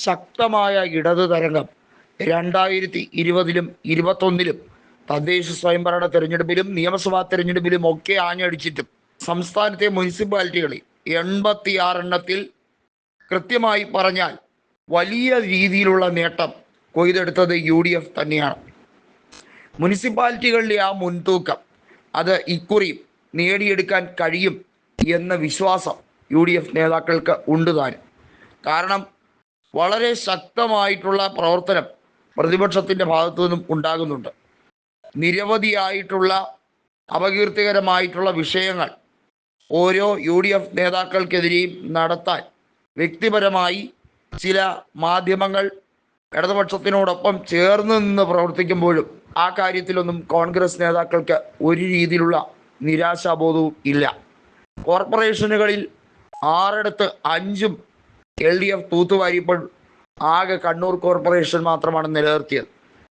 ശക്തമായ ഇടതു തരംഗം 2020-ലും 2021-ലും തദ്ദേശ സ്വയംഭരണ തെരഞ്ഞെടുപ്പിലും നിയമസഭാ തെരഞ്ഞെടുപ്പിലും ഒക്കെ ആഞ്ഞടിച്ചിട്ടും സംസ്ഥാനത്തെ മുനിസിപ്പാലിറ്റികളിൽ 86 എണ്ണത്തിൽ കൃത്യമായി പറഞ്ഞാൽ വലിയ രീതിയിലുള്ള നേട്ടം കൊയ്തെടുത്തത് UDF തന്നെയാണ്. മുനിസിപ്പാലിറ്റികളിലെ ആ മുൻതൂക്കം അത് ഇക്കുറിയും നേടിയെടുക്കാൻ കഴിയും എന്ന വിശ്വാസം UDF നേതാക്കൾക്ക് ഉണ്ട് താനും. കാരണം വളരെ ശക്തമായിട്ടുള്ള പ്രവർത്തനം പ്രതിപക്ഷത്തിൻ്റെ ഭാഗത്തു നിന്നും ഉണ്ടാകുന്നുണ്ട്. നിരവധിയായിട്ടുള്ള അപകീർത്തികരമായിട്ടുള്ള വിഷയങ്ങൾ ഓരോ UDF നേതാക്കൾക്കെതിരെയും നടത്താൻ വ്യക്തിപരമായി ചില മാധ്യമങ്ങൾ ഇടതുപക്ഷത്തിനോടൊപ്പം ചേർന്ന് നിന്ന് പ്രവർത്തിക്കുമ്പോഴും ആ കാര്യത്തിലൊന്നും കോൺഗ്രസ് നേതാക്കൾക്ക് ഒരു രീതിയിലുള്ള നിരാശാബോധവും ഇല്ല. കോർപ്പറേഷനുകളിൽ 6 5 LDF തൂത്തുവാരിയപ്പോൾ ആകെ കണ്ണൂർ കോർപ്പറേഷൻ മാത്രമാണ് നിലനിർത്തിയത്.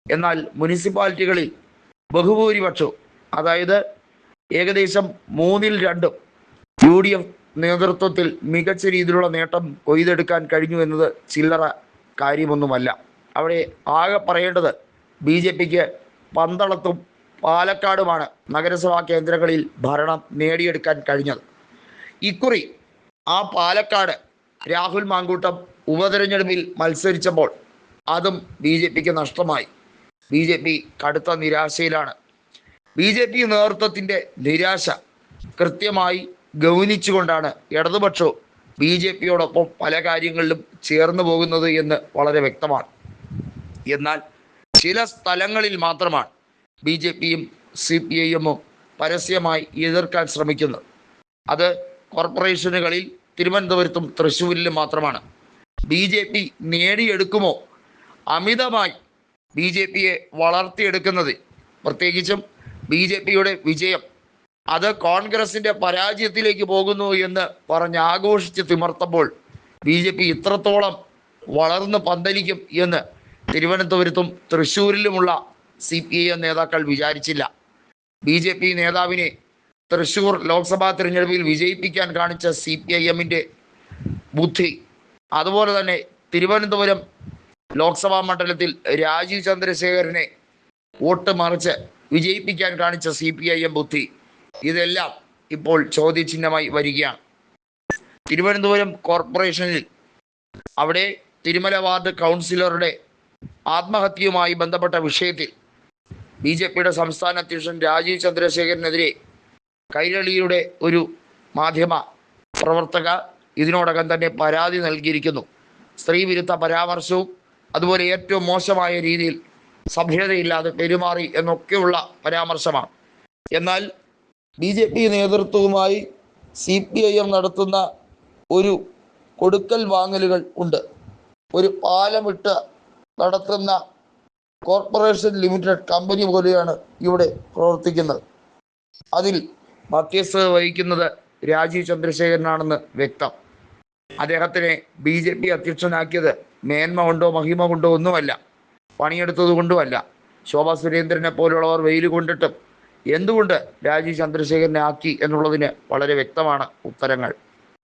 എന്നാൽ മുനിസിപ്പാലിറ്റികളിൽ ബഹുഭൂരിപക്ഷവും, അതായത് ഏകദേശം 3/2 UDF നേതൃത്വത്തിൽ മികച്ച രീതിയിലുള്ള നേട്ടം കൊയ്തെടുക്കാൻ കഴിഞ്ഞു എന്നത് ചില്ലറ കാര്യമൊന്നുമല്ല. അവിടെ ആകെ പറയേണ്ടത് BJPക്ക് പന്തളത്തും പാലക്കാടുമാണ് നഗരസഭാ കേന്ദ്രങ്ങളിൽ ഭരണം നേടിയെടുക്കാൻ കഴിഞ്ഞത്. ഇക്കുറി ആ പാലക്കാട് രാഹുൽ മാങ്കൂട്ടം ഉപതെരഞ്ഞെടുപ്പിൽ മത്സരിച്ചപ്പോൾ അതും BJPക്ക് നഷ്ടമായി. BJP കടുത്ത നിരാശയിലാണ്. BJP നേതൃത്വത്തിൻ്റെ നിരാശ കൃത്യമായി ഗൗനിച്ചുകൊണ്ടാണ് ഇടതുപക്ഷവും BJPയോടൊപ്പം പല കാര്യങ്ങളിലും ചേർന്ന് പോകുന്നത് എന്ന് വളരെ വ്യക്തമാണ്. എന്നാൽ ചില സ്ഥലങ്ങളിൽ മാത്രമാണ് BJPയും CPIM-ഉം പരസ്യമായി എതിർക്കാൻ ശ്രമിക്കുന്നത്. അത് കോർപ്പറേഷനുകളിൽ തിരുവനന്തപുരത്തും തൃശ്ശൂരിലും മാത്രമാണ്. BJP നേടിയെടുക്കുമോ? അമിതമായി BJPയെ വളർത്തിയെടുക്കുന്നത്, പ്രത്യേകിച്ചും BJPയുടെ വിജയം അത് കോൺഗ്രസിൻ്റെ പരാജയത്തിലേക്ക് പോകുന്നു എന്ന് പറഞ്ഞ് ആഘോഷിച്ച് തിമർത്തപ്പോൾ BJP ഇത്രത്തോളം വളർന്ന് പന്തലിക്കും എന്ന് തിരുവനന്തപുരത്തും തൃശ്ശൂരിലുമുള്ള CPIM നേതാക്കൾ വിചാരിച്ചില്ല. BJP നേതാവിനെ തൃശ്ശൂർ ലോക്സഭാ തിരഞ്ഞെടുപ്പിൽ വിജയിപ്പിക്കാൻ കാണിച്ച CPIM-ൻ്റെ ബുദ്ധി, അതുപോലെ തന്നെ തിരുവനന്തപുരം ലോക്സഭാ മണ്ഡലത്തിൽ രാജീവ് ചന്ദ്രശേഖരനെ വോട്ട് മറിച്ച് വിജയിപ്പിക്കാൻ കാണിച്ച CPIM ബുദ്ധി, ഇതെല്ലാം ഇപ്പോൾ ചോദ്യചിഹ്നമായി വരികയാണ്. തിരുവനന്തപുരം കോർപ്പറേഷനിൽ അവിടെ തിരുമല വാർഡ് കൗൺസിലറുടെ ആത്മഹത്യയുമായി ബന്ധപ്പെട്ട വിഷയത്തിൽ BJPയുടെ സംസ്ഥാന അധ്യക്ഷൻ രാജീവ് ചന്ദ്രശേഖരനെതിരെ കൈരളിയുടെ ഒരു മാധ്യമ പ്രവർത്തക ഇതിനോടകം തന്നെ പരാതി നൽകിയിരിക്കുന്നു. സ്ത്രീവിരുദ്ധ പരാമർശവും അതുപോലെ ഏറ്റവും മോശമായ രീതിയിൽ സഭ്യതയില്ലാതെ പെരുമാറി എന്നൊക്കെയുള്ള പരാമർശമാണ്. എന്നാൽ BJP നേതൃത്വവുമായി CPIM നടത്തുന്ന ഒരു കൊടുക്കൽ വാങ്ങലുകൾ ഉണ്ട്. ഒരു പാലമിട്ട് നടത്തുന്ന കോർപ്പറേഷൻ ലിമിറ്റഡ് കമ്പനി പോലെയാണ് ഇവിടെ പ്രവർത്തിക്കുന്നത്. അതിൽ മധ്യസ്ഥത വഹിക്കുന്നത് രാജീവ് ചന്ദ്രശേഖരനാണെന്ന് വ്യക്തം. അദ്ദേഹത്തിനെ BJP അധ്യക്ഷനാക്കിയത് മേന്മ കൊണ്ടോ മഹിമ കൊണ്ടോ ഒന്നുമല്ല, പണിയെടുത്തത് കൊണ്ടുമല്ല. ശോഭാ സുരേന്ദ്രനെ പോലുള്ളവർ വെയിൽ കൊണ്ടിട്ടും എന്തുകൊണ്ട് രാജീവ് ചന്ദ്രശേഖരനെ ആക്കി എന്നുള്ളതിന് വളരെ വ്യക്തമാണ് ഉത്തരങ്ങൾ.